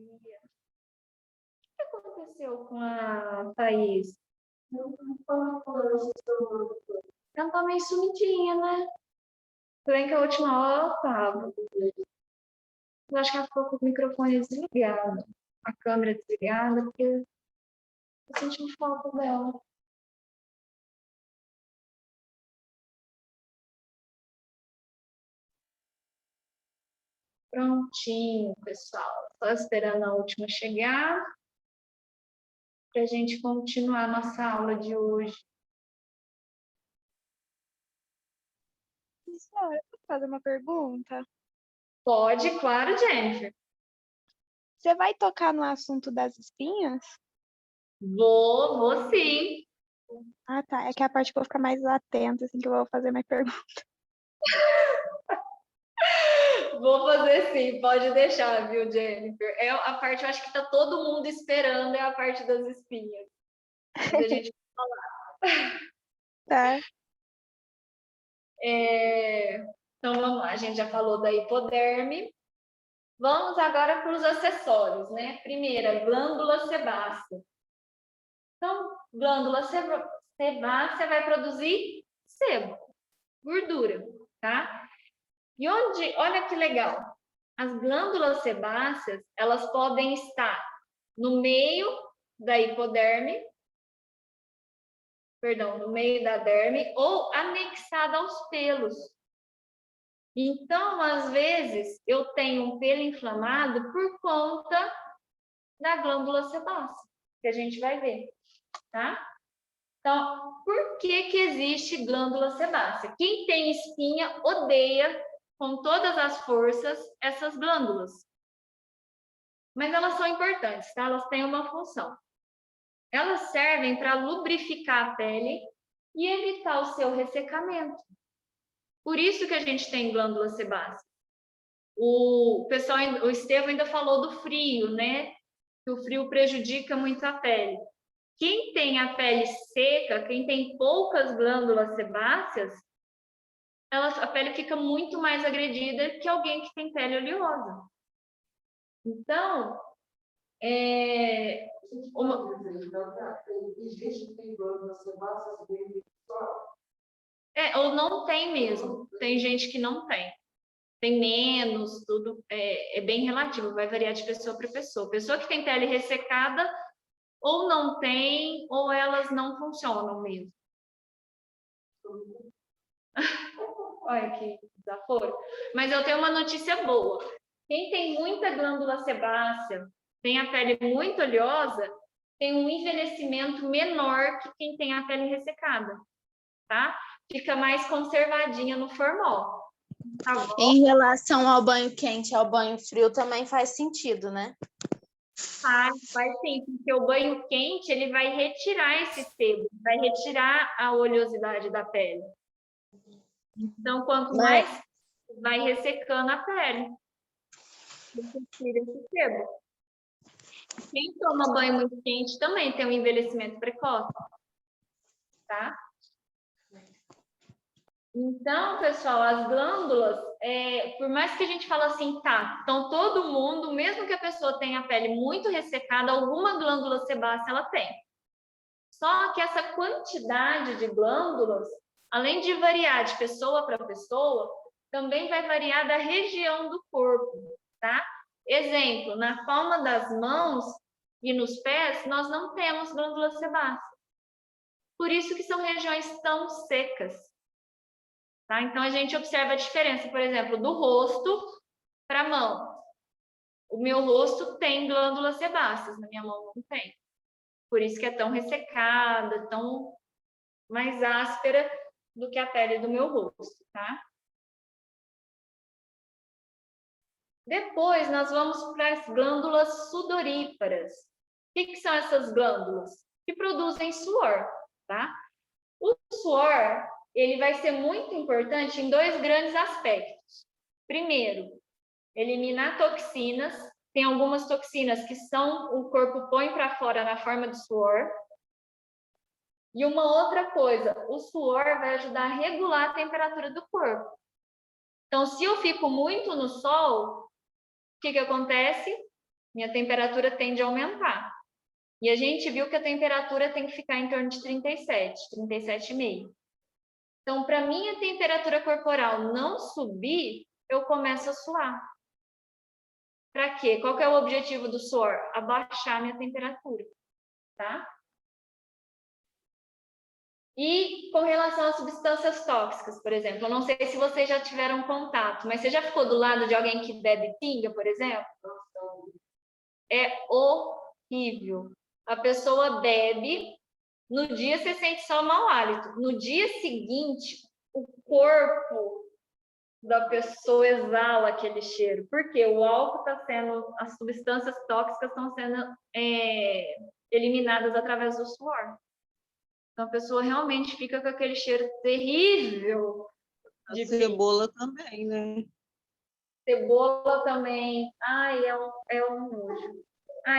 dia. O que aconteceu com a Thaís? Ela tá meio sumidinha, né? Porém que a última hora ela tava. Eu acho que ela ficou com o microfone desligado, a câmera desligada, porque eu senti falta dela. Prontinho, pessoal. Só esperando a última chegar para a gente continuar nossa aula de hoje. Professora, posso fazer uma pergunta? Pode, claro, Jennifer. Você vai tocar no assunto das espinhas? Vou sim. Ah, tá. É que é a parte que eu vou ficar mais atenta, assim, que eu vou fazer mais perguntas. Vou fazer sim, pode deixar, viu, Jennifer? É a parte, eu acho que tá todo mundo esperando, é a parte das espinhas. Mas a gente vai falar. Tá. Então vamos lá, a gente já falou da hipoderme. Vamos agora para os acessórios, né? Primeira, glândula sebácea. Então, glândula sebácea vai produzir sebo, gordura, tá? E olha que legal, as glândulas sebáceas, elas podem estar no meio da hipoderme, perdão, no meio da derme ou anexada aos pelos. Então, às vezes, eu tenho um pelo inflamado por conta da glândula sebácea, que a gente vai ver, tá? Então, por que existe glândula sebácea? Quem tem espinha odeia com todas as forças essas glândulas. Mas elas são importantes, tá? Elas têm uma função. Elas servem para lubrificar a pele e evitar o seu ressecamento. Por isso que a gente tem glândula sebácea. O Estevão ainda falou do frio, né? Que o frio prejudica muito a pele. Quem tem a pele seca, quem tem poucas glândulas sebáceas, a pele fica muito mais agredida que alguém que tem pele oleosa. Então, ou não tem mesmo. Tem gente que não tem. Tem menos, tudo é bem relativo, vai variar de pessoa para pessoa. Pessoa que tem pele ressecada, ou não tem, ou elas não funcionam mesmo. Olha que desaforo. Mas eu tenho uma notícia boa. Quem tem muita glândula sebácea, tem a pele muito oleosa, tem um envelhecimento menor que quem tem a pele ressecada, tá? Fica mais conservadinha no formol. Tá bom? Em relação ao banho quente e ao banho frio, também faz sentido, né? Faz sim, porque o banho quente, ele vai retirar esse sebo, vai retirar a oleosidade da pele. Então, quanto mais vai ressecando a pele, tira esse sebo. Quem toma banho muito quente também tem um envelhecimento precoce, tá? Então, pessoal, as glândulas, por mais que a gente fale assim, tá, então todo mundo, mesmo que a pessoa tenha a pele muito ressecada, alguma glândula sebácea ela tem. Só que essa quantidade de glândulas, além de variar de pessoa para pessoa, também vai variar da região do corpo, tá? Exemplo, na palma das mãos e nos pés, nós não temos glândula sebácea. Por isso que são regiões tão secas. Tá? Então, a gente observa a diferença, por exemplo, do rosto para a mão. O meu rosto tem glândulas sebáceas, na minha mão não tem. Por isso que é tão ressecada, tão mais áspera do que a pele do meu rosto, tá? Depois, nós vamos para as glândulas sudoríparas. O que são essas glândulas? Que produzem suor, tá? O suor, ele vai ser muito importante em dois grandes aspectos. Primeiro, eliminar toxinas. Tem algumas toxinas que o corpo põe para fora na forma de suor. E uma outra coisa, o suor vai ajudar a regular a temperatura do corpo. Então, se eu fico muito no sol, o que acontece? minha temperatura tende a aumentar. E a gente viu que a temperatura tem que ficar em torno de 37, 37,5. Então, para minha temperatura corporal não subir, eu começo a suar. Para quê? Qual que é o objetivo do suor? Abaixar minha temperatura, tá? E com relação às substâncias tóxicas, por exemplo, eu não sei se vocês já tiveram contato, mas você já ficou do lado de alguém que bebe pinga, por exemplo? É horrível. A pessoa bebe, no dia você sente só mau hálito. No dia seguinte, o corpo da pessoa exala aquele cheiro. Porque o álcool está sendo, as substâncias tóxicas estão sendo eliminadas através do suor. Então a pessoa realmente fica com aquele cheiro terrível. A cebola também, né? Cebola também. Ai, é um nojo.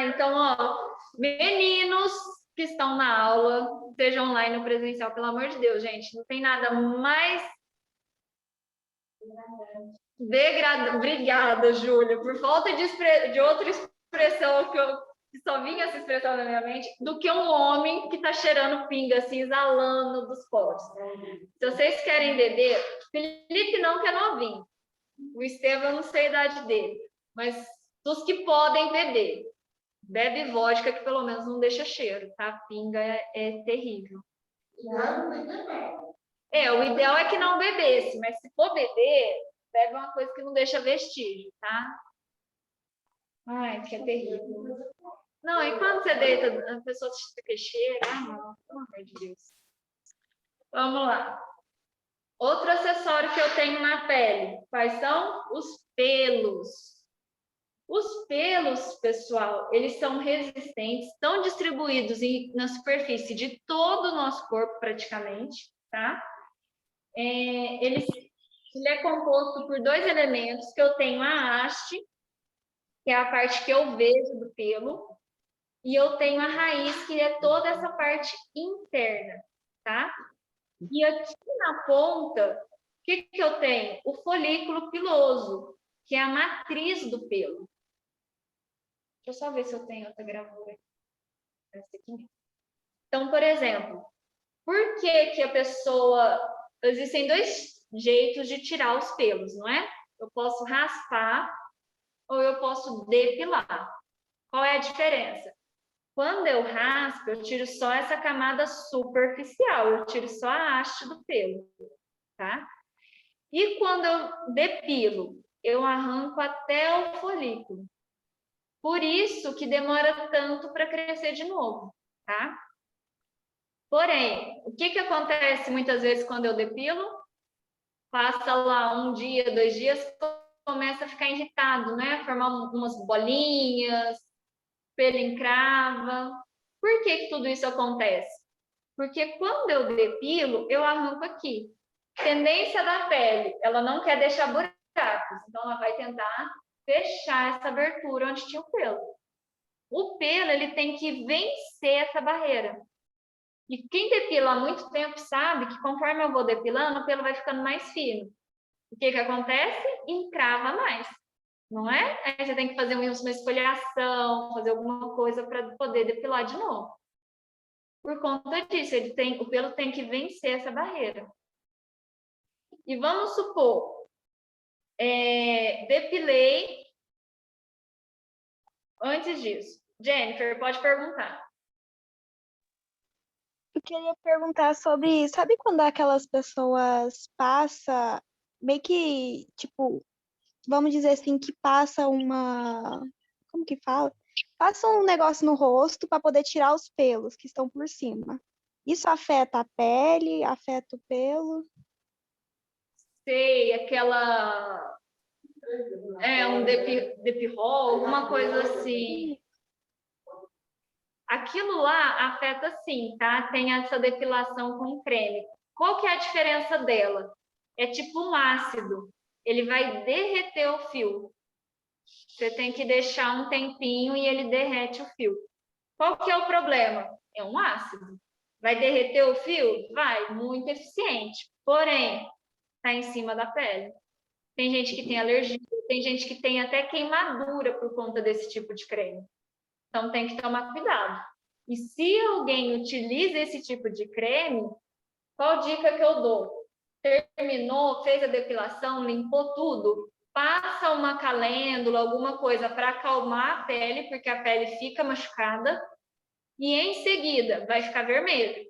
Então, ó, meninos que estão na aula, seja online ou presencial, pelo amor de Deus, gente, não tem nada mais degradante. Obrigada, Júlia, por falta de outra expressão que só vinha essa expressão na minha mente, do que um homem que tá cheirando pinga, assim, exalando dos potes. Se vocês querem beber, Felipe não, que é novinho. O Estevam, eu não sei a idade dele, mas dos que podem beber. Bebe vodka, que pelo menos não deixa cheiro, tá? Pinga é terrível. O ideal é que não bebesse, mas se for beber, bebe uma coisa que não deixa vestígio, tá? Ai, que é terrível. Não, e quando você deita, a pessoa fica cheia, não, pelo amor de Deus. Vamos lá. Outro acessório que eu tenho na pele, quais são? Os pelos. Os pelos, pessoal, eles são resistentes, estão distribuídos na superfície de todo o nosso corpo, praticamente, tá? Ele é composto por 2 elementos, que eu tenho a haste, que é a parte que eu vejo do pelo, e eu tenho a raiz, que é toda essa parte interna, tá? E aqui na ponta, o que eu tenho? O folículo piloso, que é a matriz do pelo. Deixa eu só ver se eu tenho outra gravura aqui. Então, por exemplo, por que a pessoa... Existem 2 jeitos de tirar os pelos, não é? Eu posso raspar ou eu posso depilar. Qual é a diferença? Quando eu raspo, eu tiro só essa camada superficial, eu tiro só a haste do pelo, tá? E quando eu depilo, eu arranco até o folículo. Por isso que demora tanto para crescer de novo, tá? Porém, o que acontece muitas vezes quando eu depilo? Passa lá 1 dia, 2 dias, começa a ficar irritado, né? Formar umas bolinhas, pelo encrava. Por que tudo isso acontece? Porque quando eu depilo, eu arranco aqui. Tendência da pele, ela não quer deixar buracos, então ela vai tentar fechar essa abertura onde tinha o pelo. O pelo, ele tem que vencer essa barreira. E quem depila há muito tempo sabe que conforme eu vou depilando, o pelo vai ficando mais fino. O que acontece? Encrava mais, não é? Aí você tem que fazer uma esfoliação, fazer alguma coisa para poder depilar de novo. Por conta disso, o pelo tem que vencer essa barreira. E vamos supor, depilei antes disso. Jennifer, pode perguntar. Eu queria perguntar sobre, sabe quando aquelas pessoas passam, meio que, tipo, vamos dizer assim, que passa como que fala? Passa um negócio no rosto para poder tirar os pelos que estão por cima. Isso afeta a pele, afeta o pelo? Sei, aquela... um Depirol, alguma coisa assim. Aquilo lá afeta sim, tá? Tem essa depilação com creme. Qual que é a diferença dela? É tipo um ácido. Ele vai derreter o fio. Você tem que deixar um tempinho e ele derrete o fio. Qual que é o problema? É um ácido. Vai derreter o fio? Vai, muito eficiente. Porém, está em cima da pele. Tem gente que tem alergia, tem gente que tem até queimadura por conta desse tipo de creme. Então, tem que tomar cuidado. E se alguém utiliza esse tipo de creme, qual dica que eu dou? Terminou, fez a depilação, limpou tudo, passa uma calêndula, alguma coisa para acalmar a pele, porque a pele fica machucada, e em seguida vai ficar vermelho.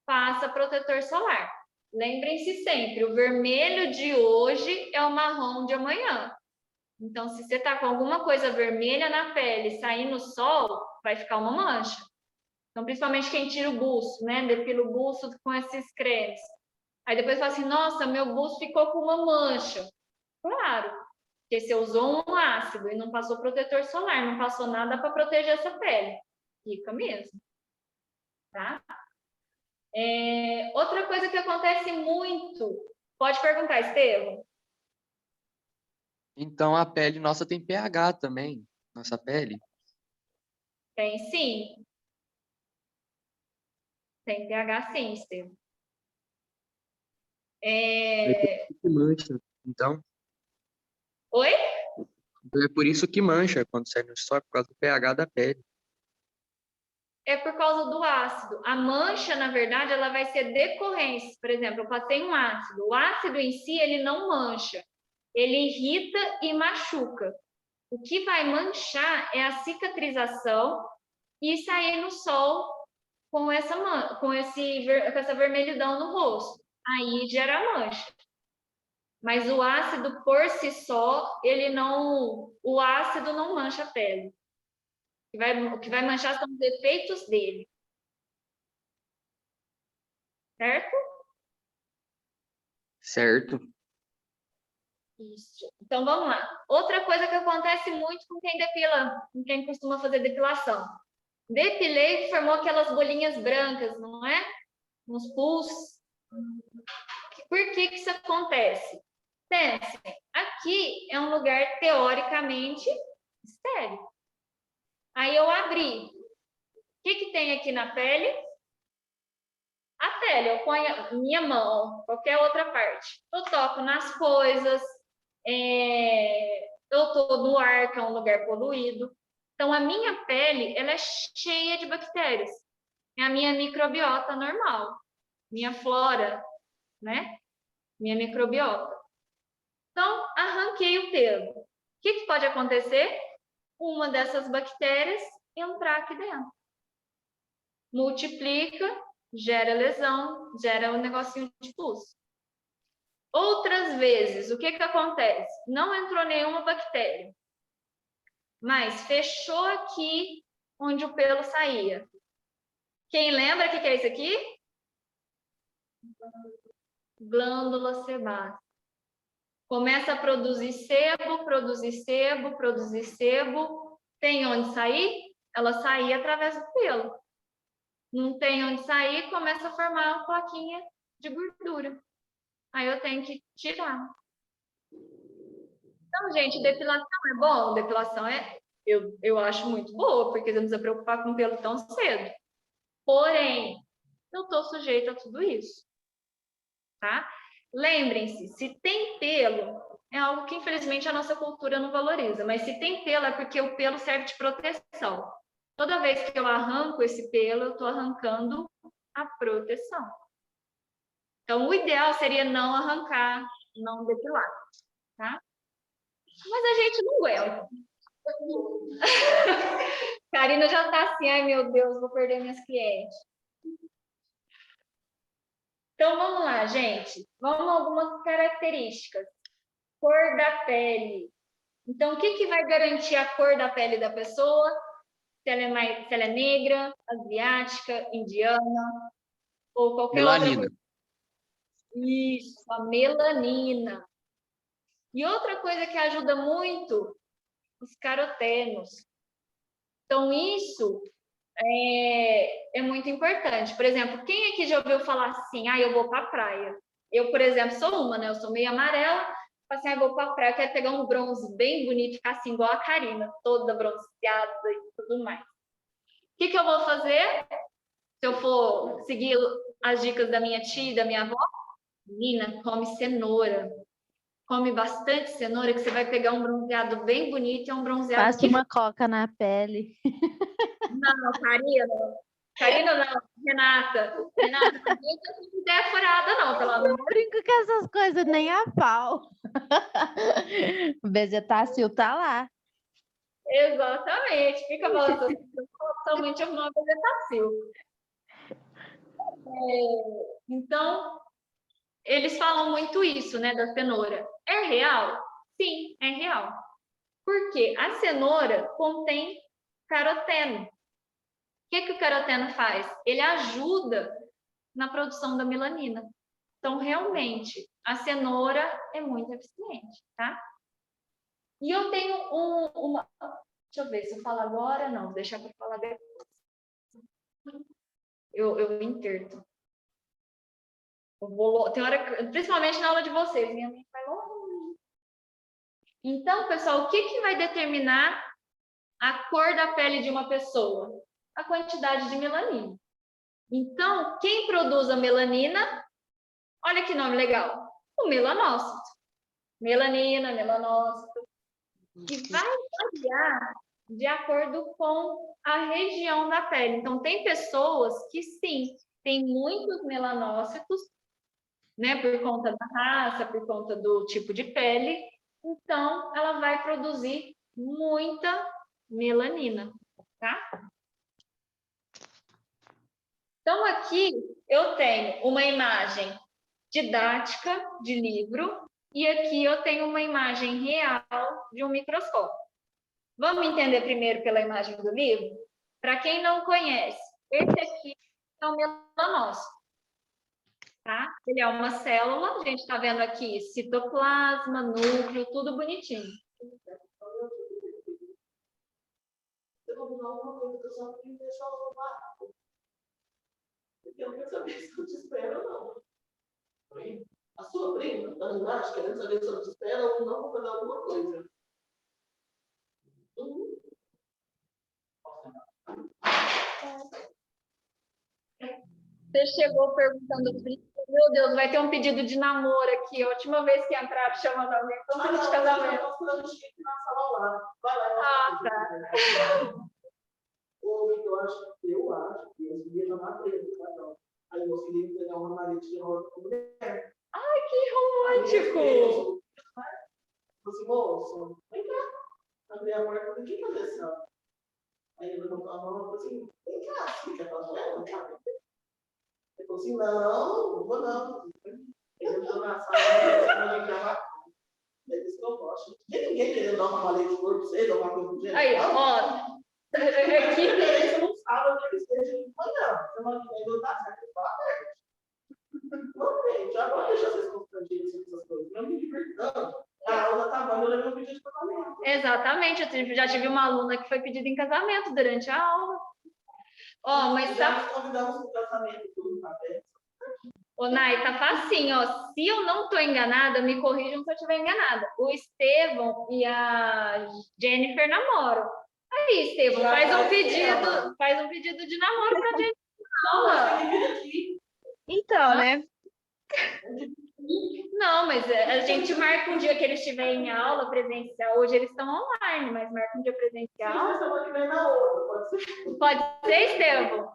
Passa protetor solar. Lembrem-se sempre, o vermelho de hoje é o marrom de amanhã. Então, se você está com alguma coisa vermelha na pele, sair no sol, vai ficar uma mancha. Então, principalmente quem tira o buço, né? Depila o buço com esses cremes. Aí depois fala assim, nossa, meu buço ficou com uma mancha. Claro, porque você usou um ácido e não passou protetor solar, não passou nada para proteger essa pele. Fica mesmo, tá? Outra coisa que acontece muito, pode perguntar, Estevam. Então a pele nossa tem pH também, nossa pele. Tem sim. Tem pH sim, Estevam. É por isso que mancha. Oi? Então é por isso que mancha quando sai no sol, por causa do pH da pele. É por causa do ácido. A mancha, na verdade, ela vai ser decorrência. Por exemplo, eu passei um ácido. O ácido em si, ele não mancha. Ele irrita e machuca. O que vai manchar é a cicatrização e sair no sol com essa vermelhidão no rosto. Aí gera mancha. Mas o ácido por si só, o ácido não mancha a pele. O que vai manchar são os efeitos dele. Certo? Certo? Isso. Então vamos lá. Outra coisa que acontece muito com quem depila, com quem costuma fazer depilação. Depilei e formou aquelas bolinhas brancas, não é? Nos pus. Por que isso acontece? Pensem, aqui é um lugar teoricamente estéril. Aí eu abri. O que tem aqui na pele? A pele, eu ponho a minha mão, qualquer outra parte. Eu toco nas coisas, eu estou no ar, que é um lugar poluído. Então, a minha pele, ela é cheia de bactérias. É a minha microbiota normal, minha flora, né? Minha microbiota. Então, arranquei o pelo. O que pode acontecer? Uma dessas bactérias entrar aqui dentro. Multiplica, gera lesão, gera um negocinho de pus. Outras vezes, o que acontece? Não entrou nenhuma bactéria, mas fechou aqui onde o pelo saía. Quem lembra o que é isso aqui? Glândula sebácea. Começa a produzir sebo, produzir sebo, produzir sebo. Tem onde sair? Ela saía através do pelo. Não tem onde sair, começa a formar uma plaquinha de gordura. Aí eu tenho que tirar. Então, gente, depilação é bom? Depilação eu acho muito boa, porque você não precisa preocupar com o pelo tão cedo. Porém, eu estou sujeita a tudo isso. Tá? Lembrem-se, se tem pelo, é algo que infelizmente a nossa cultura não valoriza, mas se tem pelo é porque o pelo serve de proteção. Toda vez que eu arranco esse pelo, eu estou arrancando a proteção. Então, o ideal seria não arrancar, não depilar, tá? Mas a gente não aguenta. Karina já está assim, ai meu Deus, vou perder minhas clientes. Então, vamos lá, gente. Vamos a algumas características. Cor da pele. Então, o que vai garantir a cor da pele da pessoa? Se ela é negra, asiática, indiana, ou qualquer Melanina. outra. Isso, a melanina. E outra coisa que ajuda muito, os carotenos. Então, isso é muito importante. Por exemplo, quem aqui já ouviu falar assim, eu vou para a praia? Eu, por exemplo, sou uma, né? Eu sou meio amarela, assim, eu vou para a praia, eu quero pegar um bronze bem bonito, ficar assim, igual a Karina, toda bronzeada e tudo mais. O que eu vou fazer? Se eu for seguir as dicas da minha tia e da minha avó, menina, come cenoura. come bastante cenoura, que você vai pegar um bronzeado bem bonito e é um bronzeado Passa uma coca na pele. Não, Karina não, Renata, não tem ideia furada não, pelo amor. Brinco com essas coisas, nem a pau. O Bezetacil tá lá. Exatamente, fica falando totalmente arrumando o Bezetacil. Então, eles falam muito isso, né, da cenoura. É real? Sim, é real. Porque a cenoura contém caroteno. O que o caroteno faz? Ele ajuda na produção da melanina. Então, realmente, a cenoura é muito eficiente, tá? E eu tenho uma... Deixa eu ver se eu falo agora. Não, deixa para falar depois. Eu interto. Tem hora, principalmente na aula de vocês, minha mente vai longe. Então, pessoal, o que vai determinar a cor da pele de uma pessoa? A quantidade de melanina. Então, quem produz a melanina, olha que nome legal, o melanócito. Melanina, melanócito. E vai variar de acordo com a região da pele. Então, tem pessoas que sim, tem muitos melanócitos, né, por conta da raça, por conta do tipo de pele, então ela vai produzir muita melanina, tá? Então aqui eu tenho uma imagem didática de livro e aqui eu tenho uma imagem real de um microscópio. Vamos entender primeiro pela imagem do livro? Para quem não conhece, esse aqui é o melanócito. Tá? Ele é uma célula, a gente está vendo aqui citoplasma, núcleo, tudo bonitinho. Eu não quero saber se eu te espero ou não. A sua prima está embaixo querendo saber se eu te espero ou não para fazer alguma coisa. Você chegou perguntando, meu Deus, vai ter um pedido de namoro aqui. A última vez que entrar chamando alguém para um pedido de casamento. Ah, tá. Eu acho que as meninas não aprendem, não. Aí meu filho pegar uma maleta de rosa com mulher. Ai, que romântico! Você, moço, vem cá. Abri a porta e falei, o que aconteceu? Aí ele levantou a mão e falou assim, vem cá, você quer falar ela? Ele falou assim, não vou não. Ele entrou na sala de gravar. Ele disse que eu gosto. Não tem ninguém querendo dar uma maleta de cor pra vocês, alguma coisa do gênero. Aí, ó. Que diferença no sábado que eles estejam de manhã. Semana que vem eu tá certo, eu falo aberto. Não, gente, agora deixa vocês constrangidos com essas coisas. Não me divertindo. A aula tá bom, eu levei um pedido de casamento. Exatamente, eu já tive uma aluna que foi pedida em casamento durante a aula. Ó, mas já nos convidamos para o casamento, tudo, tá bem? Ô, Nai, tá facinho, ó. Se eu não tô enganada, me corrijam se eu estiver enganada. O Estevão e a Jennifer namoram. Aí, Estevão, faz um pedido de namoro pra gente na aula. Então, né? Não, mas a gente marca um dia que eles estiverem em aula presencial. Hoje eles estão online, mas marca um dia presencial. Semana que vem na outra, pode ser? Pode ser, Estevão?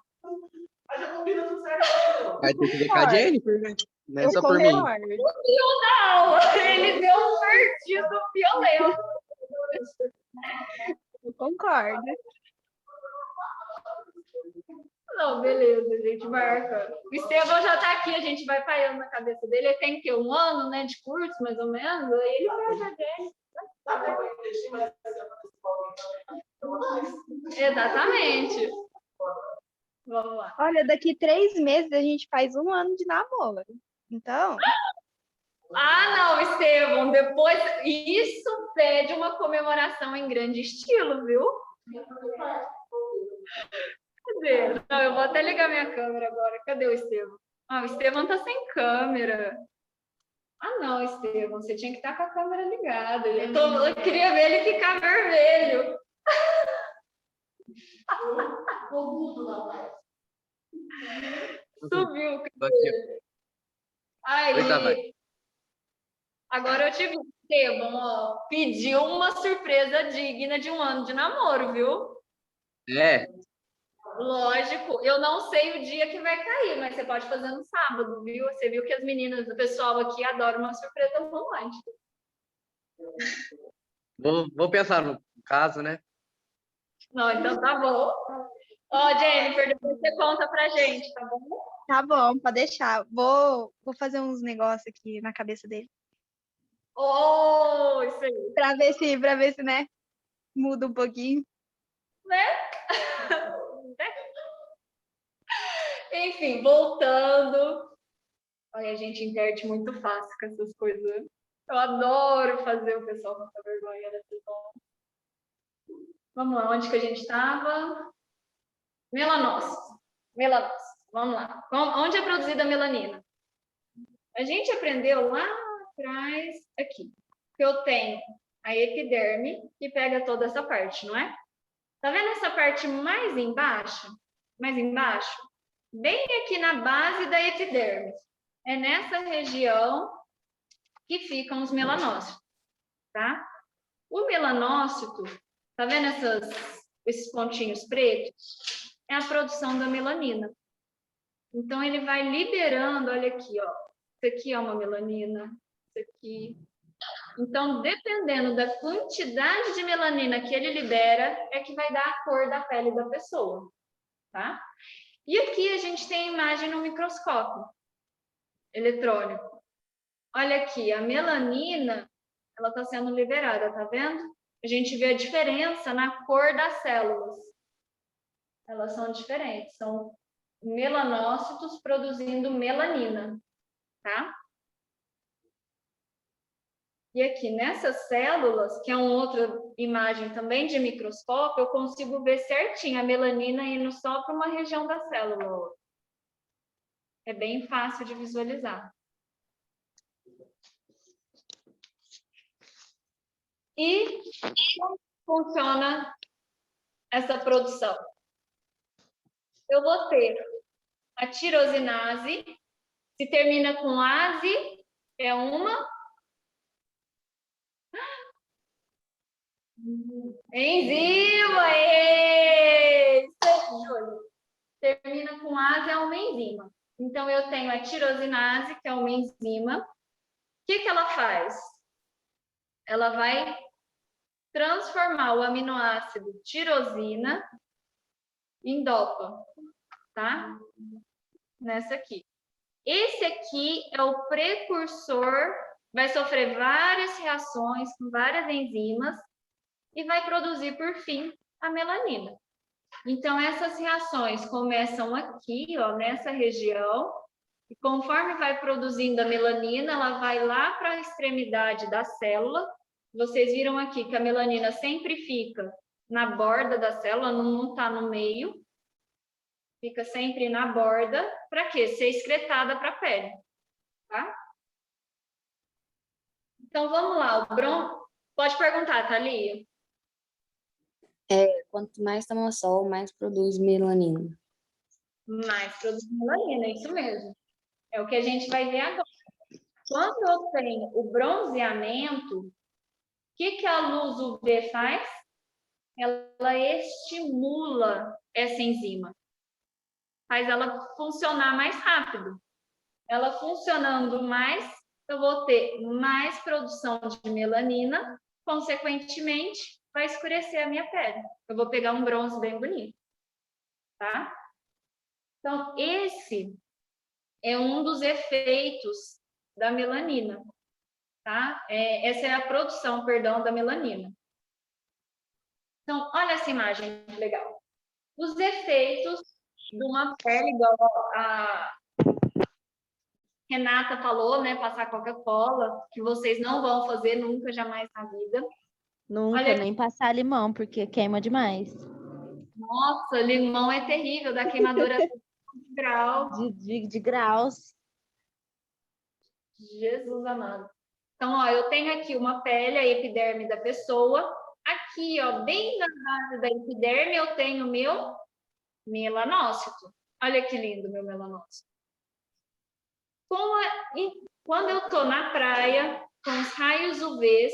Mas já combina tudo certo. Vai ter que ver com a Jennifer, né? Não é Eu só por mim. concordo. Não, ele deu um partido violento. Eu concordo. Não, beleza, a gente marca. O Estevão já tá aqui, a gente vai paiando na cabeça dele. Ele tem que ter 1 ano, né, de curso, mais ou menos. Aí ele vai já dele. Tá bom, eu investir, mas Exatamente. Vamos lá. Olha, daqui 3 meses a gente faz 1 ano de namoro. Então, Ah, não, Estevão, depois isso pede uma comemoração em grande estilo, viu? Cadê? Não, eu vou até ligar minha câmera agora. Cadê o Estevão? Ah, o Estevão tá sem câmera. Ah, não, Estevão, você tinha que estar com a câmera ligada. Eu queria ver ele ficar vermelho. Subiu. Tô aqui, ó. Aí. Eita, vai. Agora eu te vi, Esteban, ó, pediu uma surpresa digna de 1 ano de namoro, viu? É, Lógico, eu não sei o dia que vai cair, mas você pode fazer no sábado, viu? Você viu que as meninas, o pessoal aqui adora uma surpresa romântica. vou pensar no caso, né? Não, então tá bom. Ó, Jennifer, depois você conta pra gente, tá bom? Tá bom, pode deixar. Vou fazer uns negócios aqui na cabeça dele. Oh, isso aí. Pra ver se, né, muda um pouquinho. Enfim, voltando. Olha, a gente interte muito fácil com essas coisas. Eu adoro fazer o pessoal passar vergonha dessas coisas. Vamos lá, onde que a gente estava? Melanócito. Melanócito. Vamos lá. Onde é produzida a melanina? A gente aprendeu lá atrás, aqui, que eu tenho a epiderme, que pega toda essa parte, não é? Tá vendo essa parte mais embaixo? Mais embaixo? Bem aqui na base da epiderme. É nessa região que ficam os melanócitos, tá? O melanócito, tá vendo esses pontinhos pretos? É a produção da melanina. Então, ele vai liberando, olha aqui, ó. Isso aqui é uma melanina, isso aqui. Então, dependendo da quantidade de melanina que ele libera, é que vai dar a cor da pele da pessoa, tá? E aqui a gente tem a imagem no microscópio eletrônico. Olha aqui, a melanina, ela está sendo liberada, tá vendo? A gente vê a diferença na cor das células. Elas são diferentes, são melanócitos produzindo melanina, tá? E aqui nessas células, que é uma outra imagem também de microscópio, eu consigo ver certinho a melanina indo só para uma região da célula. É bem fácil de visualizar. E como funciona essa produção? Eu vou ter a tirosinase, se termina com ase, é uma enzima. Termina com ase, é uma enzima. Então, eu tenho a tirosinase, que é uma enzima. O que ela faz? Ela vai transformar o aminoácido tirosina em dopa, tá? Nessa aqui. Esse aqui é o precursor, vai sofrer várias reações com várias enzimas e vai produzir, por fim, a melanina. Então, essas reações começam aqui, ó, nessa região, e conforme vai produzindo a melanina, ela vai lá para a extremidade da célula. Vocês viram aqui que a melanina sempre fica na borda da célula, não está no meio. Fica sempre na borda. Para quê? Ser excretada para a pele, tá? Então, vamos lá. Pode perguntar, Thalia. Quanto mais toma sol, mais produz melanina. Mais produz melanina, isso mesmo. É o que a gente vai ver agora. Quando eu tenho o bronzeamento, o que a luz UV faz? Ela estimula essa enzima. Faz ela funcionar mais rápido. Ela funcionando mais, eu vou ter mais produção de melanina, consequentemente, vai escurecer a minha pele. Eu vou pegar um bronze bem bonito, tá? Então, esse é um dos efeitos da melanina, tá? Essa é a produção, perdão, da melanina. Então, olha essa imagem que legal. Os efeitos de uma pele, igual a Renata falou, né? Passar Coca-Cola, que vocês não vão fazer nunca, jamais na vida. Nunca, Olha, nem passar limão, porque queima demais. nossa, limão é terrível, dá queimadura de grau. De graus. Jesus amado. Então, ó, eu tenho aqui uma pele, a epiderme da pessoa. Aqui, ó, bem na base da epiderme, eu tenho meu melanócito. Olha que lindo meu melanócito. Quando eu tô na praia, com os raios UVs.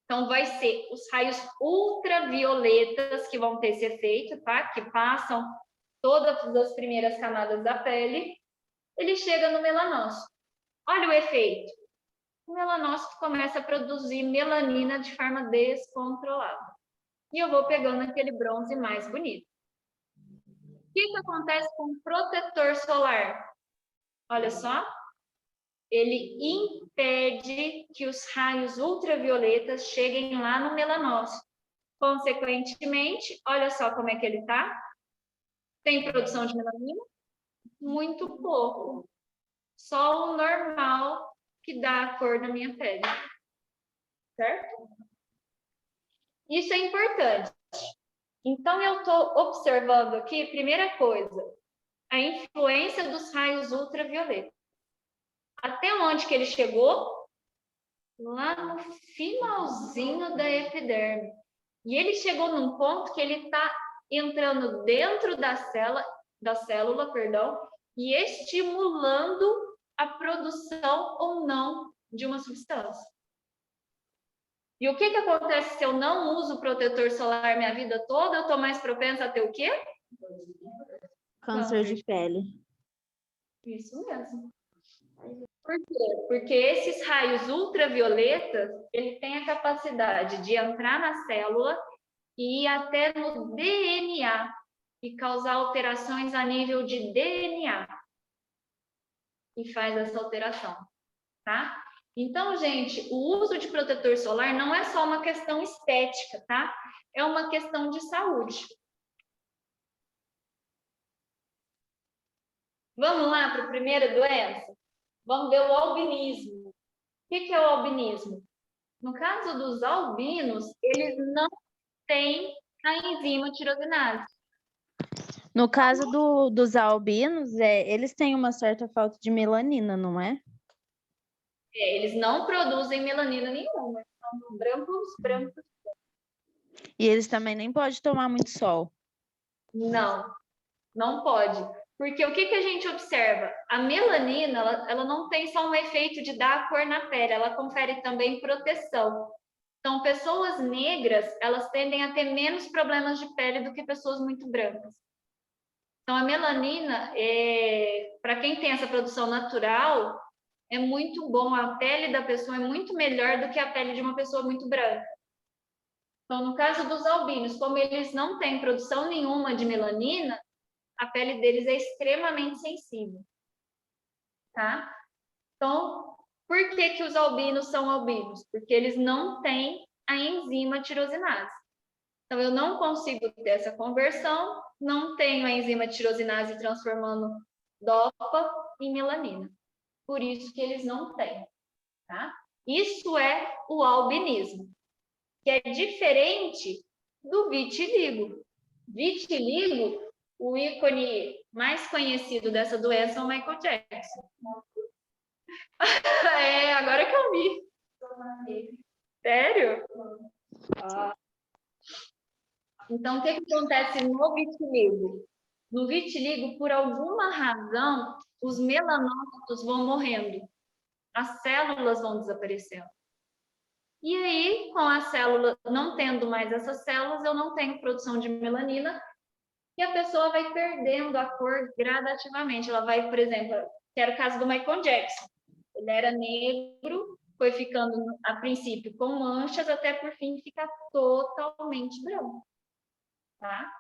Então, vai ser os raios ultravioletas que vão ter esse efeito, tá? Que passam todas as primeiras camadas da pele. Ele chega no melanócito. Olha o efeito. O melanócito começa a produzir melanina de forma descontrolada. E eu vou pegando aquele bronze mais bonito. O que acontece com o protetor solar? Olha só. Ele impede que os raios ultravioletas cheguem lá no melanócito. Consequentemente, olha só como é que ele está. Tem produção de melanina? Muito pouco. Só o normal que dá a cor da minha pele. Certo? Isso é importante. Então, eu estou observando aqui, primeira coisa, a influência dos raios ultravioletas. Até onde que ele chegou? Lá no finalzinho da epiderme. E ele chegou num ponto que ele está entrando dentro da célula, e estimulando a produção ou não de uma substância. E o que acontece se eu não uso protetor solar minha vida toda? Eu estou mais propensa a ter o quê? Câncer de pele. Isso mesmo. Por quê? Porque esses raios ultravioletas, ele tem a capacidade de entrar na célula e ir até no DNA e causar alterações a nível de DNA. E faz essa alteração, tá? Então, gente, o uso de protetor solar não é só uma questão estética, tá? É uma questão de saúde. Vamos lá para a primeira doença? Vamos ver o albinismo. O que é o albinismo? No caso dos albinos, eles não têm a enzima tirosinase. No caso dos albinos, eles têm uma certa falta de melanina, não é? Eles não produzem melanina nenhuma. São brancos. E eles também nem podem tomar muito sol. Não pode. Porque o que a gente observa? A melanina, ela não tem só um efeito de dar a cor na pele, ela confere também proteção. Então, pessoas negras, elas tendem a ter menos problemas de pele do que pessoas muito brancas. Então, a melanina, para quem tem essa produção natural, é muito bom. A pele da pessoa é muito melhor do que a pele de uma pessoa muito branca. Então, no caso dos albinos, como eles não têm produção nenhuma de melanina, a pele deles é extremamente sensível, tá? Então, por que os albinos são albinos? Porque eles não têm a enzima tirosinase. Então, eu não consigo ter essa conversão, não tenho a enzima tirosinase transformando DOPA em melanina. Por isso que eles não têm, tá? Isso é o albinismo, que é diferente do vitiligo. Vitiligo, o ícone mais conhecido dessa doença é o Michael Jackson. Agora que eu vi. Sério? Então, o que acontece no vitiligo? No vitiligo, por alguma razão, os melanócitos vão morrendo. As células vão desaparecendo. E aí, com a célula não tendo mais essas células, eu não tenho produção de melanina, e a pessoa vai perdendo a cor gradativamente. Ela vai, por exemplo, que era o caso do Michael Jackson. Ele era negro, foi ficando, a princípio, com manchas, até por fim ficar totalmente branco. Tá?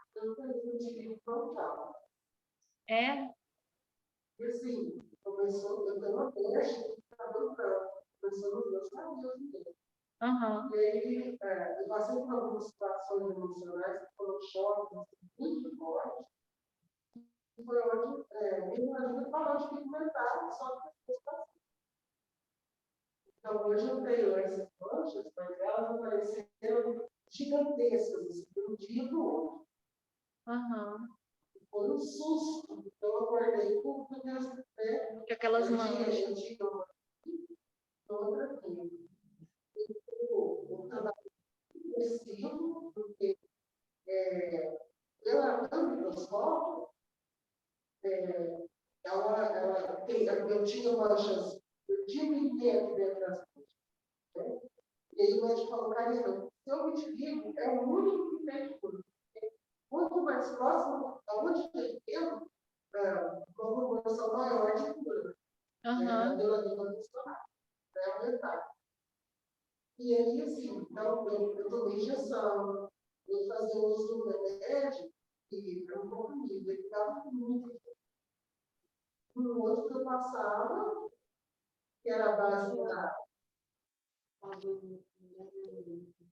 E assim, começou, eu tenho uma teste que está dando branco. Começou nos meus cabelos inteiros. Uhum. E aí, eu passei por algumas situações emocionais que foram choques muito fortes. E foi onde ele ajuda falou de pigmentar, só que depois passou. Então, hoje eu tenho essas manchas, mas elas apareceram gigantescas, assim, de um dia para o outro. Uhum. Foi um susto. Então, eu acordei com aquelas manchas. Eu tinha uma outra aqui. Eu trabalho agressivo, porque pelo microscópio, eu tinha manchas, eu tive que ver aqui dentro das coisas. Né? E aí o médico falou, Karina, seu vitiligo é o único que tem cura. Quanto mais próximo, aonde tem tempo, uma proporção maior de cura. A melanina vai funcionar, vai aumentar. E aí, assim, então, eu tomei injeção, eu fazia uso do remédio, e eu não comia, eu ficava muito. No outro que eu passava, que era a base da.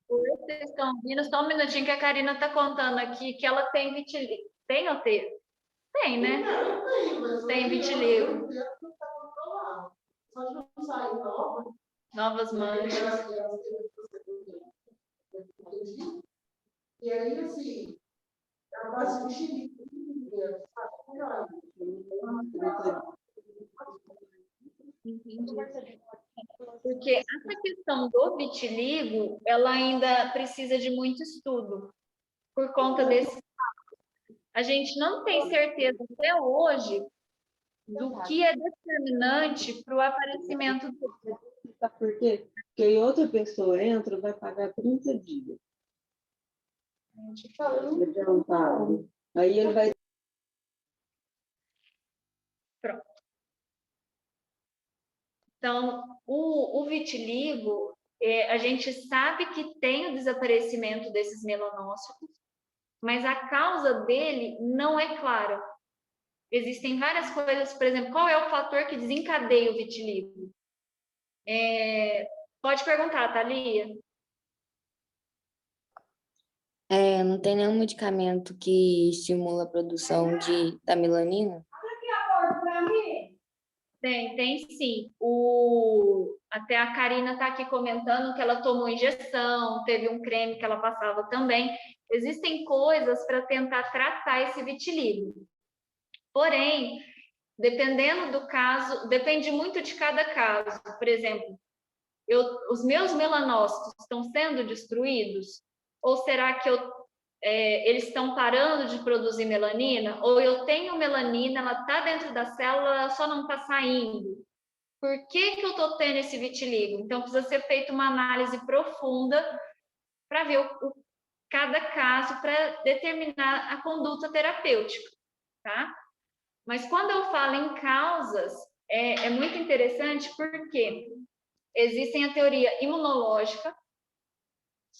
Vocês estão ouvindo? Só um minutinho que a Karina está contando aqui que ela tem vitiligo. Tem ou tem? Tem, né? Não, tem, mas Tem vitiligo. não está controlado. Só de não sair nova. Novas manchas. E aí, assim, a base de xerife, Porque essa questão do vitiligo, ela ainda precisa de muito estudo por conta desse. A gente não tem certeza até hoje do que é determinante para o aparecimento do. Sabe por quê? Porque aí outra pessoa entra, vai pagar 30 dias. Adiantado. Aí ele vai. Pronto. Então, o vitiligo, a gente sabe que tem o desaparecimento desses melanócitos, mas a causa dele não é clara. Existem várias coisas, por exemplo, qual é o fator que desencadeia o vitiligo? Pode perguntar, Thalia. Não tem nenhum medicamento que estimula a produção da melanina? Tem sim. Até a Karina está aqui comentando que ela tomou injeção, teve um creme que ela passava também. Existem coisas para tentar tratar esse vitiligo. Porém, dependendo do caso, depende muito de cada caso. Por exemplo, os meus melanócitos estão sendo destruídos? Ou será que eles estão parando de produzir melanina? Ou eu tenho melanina, ela está dentro da célula, ela só não está saindo? Por que eu estou tendo esse vitiligo? Então, precisa ser feita uma análise profunda para ver cada caso, para determinar a conduta terapêutica, tá? Mas quando eu falo em causas, é muito interessante porque existem a teoria imunológica,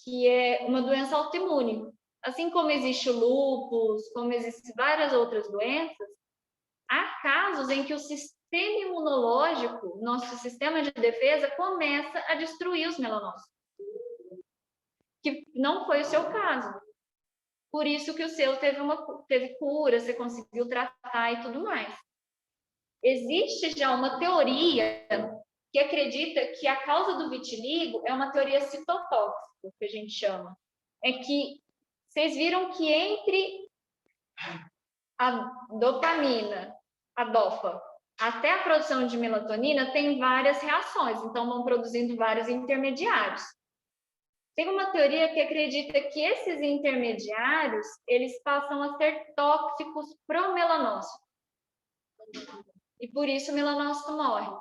que é uma doença autoimune. Assim como existe o lúpus, como existem várias outras doenças, há casos em que o sistema imunológico, nosso sistema de defesa, começa a destruir os melanócitos. Que não foi o seu caso. Por isso que o seu teve cura, você conseguiu tratar e tudo mais. Existe já uma teoria que acredita que a causa do vitiligo é uma teoria citotóxica, que a gente chama. É que vocês viram que entre a dopamina, a dopa, até a produção de melatonina tem várias reações, então vão produzindo vários intermediários. Tem uma teoria que acredita que esses intermediários, eles passam a ser tóxicos para o melanócito. E por isso o melanócito morre.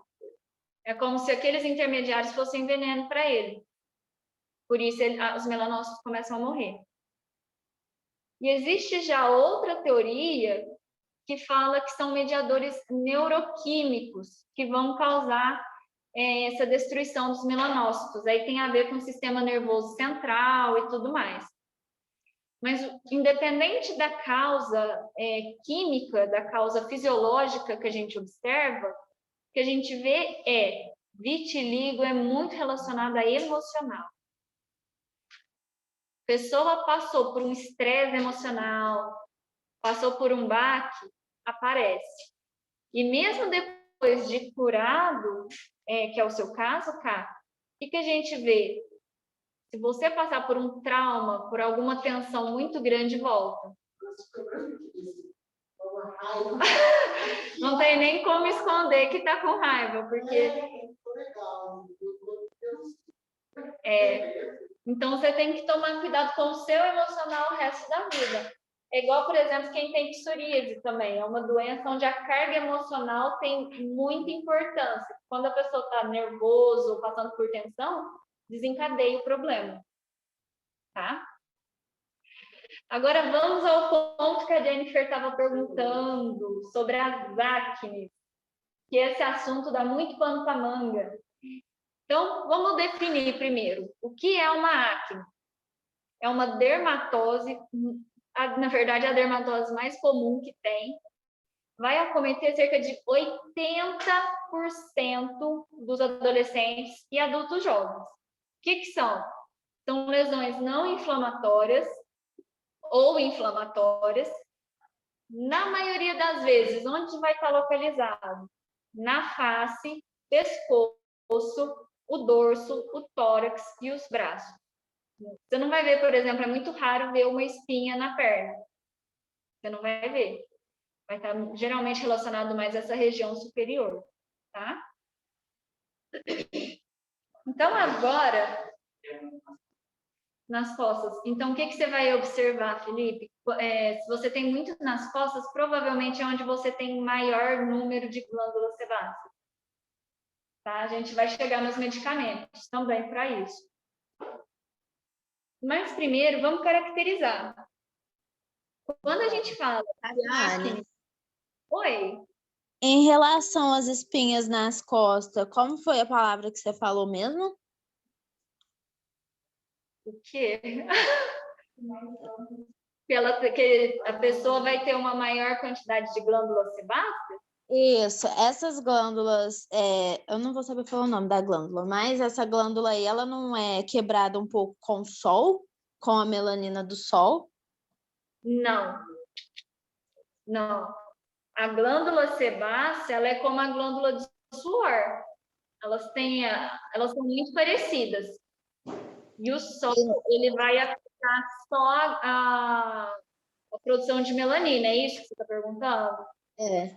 É como se aqueles intermediários fossem veneno para ele. Por isso os melanócitos começam a morrer. E existe já outra teoria que fala que são mediadores neuroquímicos que vão causar essa destruição dos melanócitos. Aí tem a ver com o sistema nervoso central e tudo mais. Mas, independente da causa química, da causa fisiológica que a gente observa, o que a gente vê vitiligo é muito relacionado a emocional. A pessoa passou por um estresse emocional, passou por um baque, aparece. E mesmo depois de curado, que é o seu caso, Cá, o que a gente vê? Se você passar por um trauma, por alguma tensão muito grande, volta. Não tem nem como esconder que está com raiva, porque... Então, você tem que tomar cuidado com o seu emocional o resto da vida. É igual, por exemplo, quem tem psoríase também. É uma doença onde a carga emocional tem muita importância. Quando a pessoa está nervoso ou passando por tensão, desencadeia o problema, tá? Agora vamos ao ponto que a Jennifer estava perguntando sobre as acnes, que esse assunto dá muito pano para manga. Então, vamos definir primeiro. O que é uma acne? É uma dermatose, na verdade, a dermatose mais comum que tem. Vai acometer cerca de 80% dos adolescentes e adultos jovens. O que são? São lesões não inflamatórias ou inflamatórias. Na maioria das vezes, onde vai estar localizado? Na face, pescoço, o dorso, o tórax e os braços. Você não vai ver, por exemplo, é muito raro ver uma espinha na perna. Você não vai ver. Vai estar geralmente relacionado mais a essa região superior, tá? Então, agora, nas costas. Então, o que você vai observar, Felipe? Se você tem muito nas costas, provavelmente é onde você tem maior número de glândulas sebáceas. Tá? A gente vai chegar nos medicamentos também para isso. Mas primeiro, vamos caracterizar. Quando a gente fala de acne... Oi? Em relação às espinhas nas costas, como foi a palavra que você falou mesmo? O quê? Que a pessoa vai ter uma maior quantidade de glândulas sebáceas? Isso, essas glândulas, eu não vou saber falar o nome da glândula, mas essa glândula aí, ela não é quebrada um pouco com o sol, com a melanina do sol? Não. Não. A glândula sebácea, ela é como a glândula de suor. Elas são muito parecidas. E o sol, ele vai afetar só a produção de melanina, é isso que você está perguntando? É.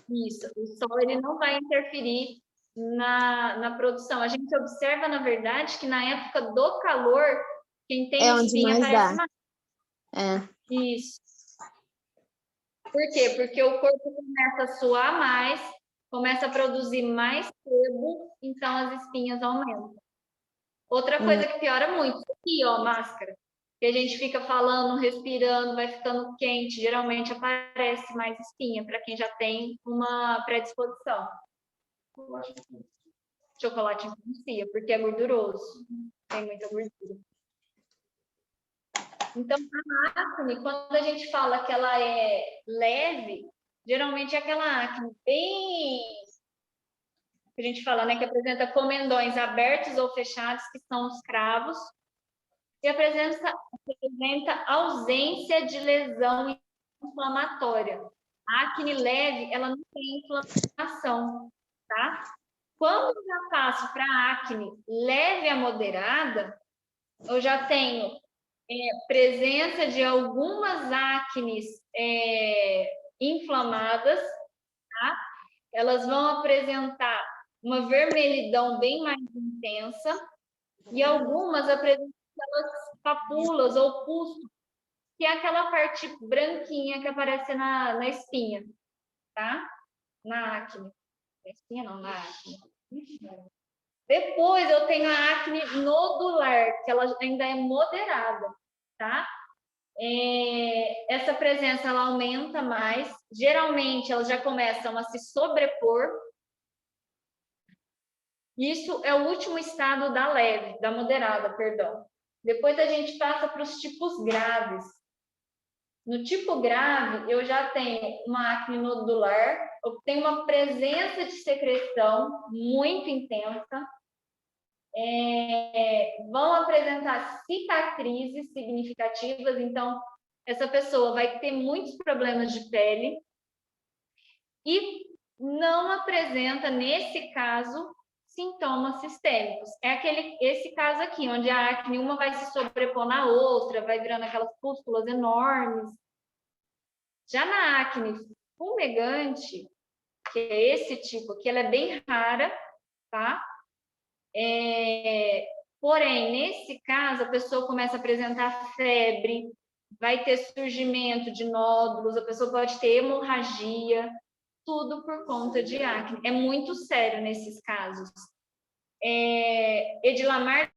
Isso. O sol, ele não vai interferir na produção. A gente observa, na verdade, que na época do calor, quem tem É onde espinha mais aparece dá. mais. Isso. Por quê? Porque o corpo começa a suar mais, começa a produzir mais sebo, então as espinhas aumentam. Outra coisa que piora muito, aqui, ó, máscara. Que a gente fica falando, respirando, vai ficando quente, geralmente aparece mais espinha, para quem já tem uma predisposição. Chocolate influencia, porque é gorduroso, tem muita gordura. Então, a acne, quando a gente fala que ela é leve, geralmente é aquela acne bem... que a gente fala, né, que apresenta comendões abertos ou fechados, que são os cravos, e apresenta ausência de lesão inflamatória. A acne leve, ela não tem inflamação, tá? Quando eu já passo para acne leve a moderada, eu já tenho presença de algumas acnes inflamadas, tá? Elas vão apresentar uma vermelhidão bem mais intensa e algumas apresentam aquelas papulas ou pústulas, que é aquela parte branquinha que aparece na espinha, tá? Na acne. Na espinha não, na acne. Depois eu tenho a acne nodular, que ela ainda é moderada, tá? Essa presença ela aumenta mais, geralmente elas já começam a se sobrepor. Isso é o último estado da leve, da moderada, perdão. Depois a gente passa para os tipos graves. No tipo grave, eu já tenho uma acne nodular, eu tenho uma presença de secreção muito intensa, vão apresentar cicatrizes significativas, então essa pessoa vai ter muitos problemas de pele e não apresenta, nesse caso, sintomas sistêmicos. É esse caso aqui, onde a acne uma vai se sobrepor na outra, vai virando aquelas pústulas enormes. Já na acne fumegante, que é esse tipo aqui, ela é bem rara, tá? Porém, nesse caso, a pessoa começa a apresentar febre, vai ter surgimento de nódulos, a pessoa pode ter hemorragia, tudo por conta de acne. É muito sério nesses casos. Edilamar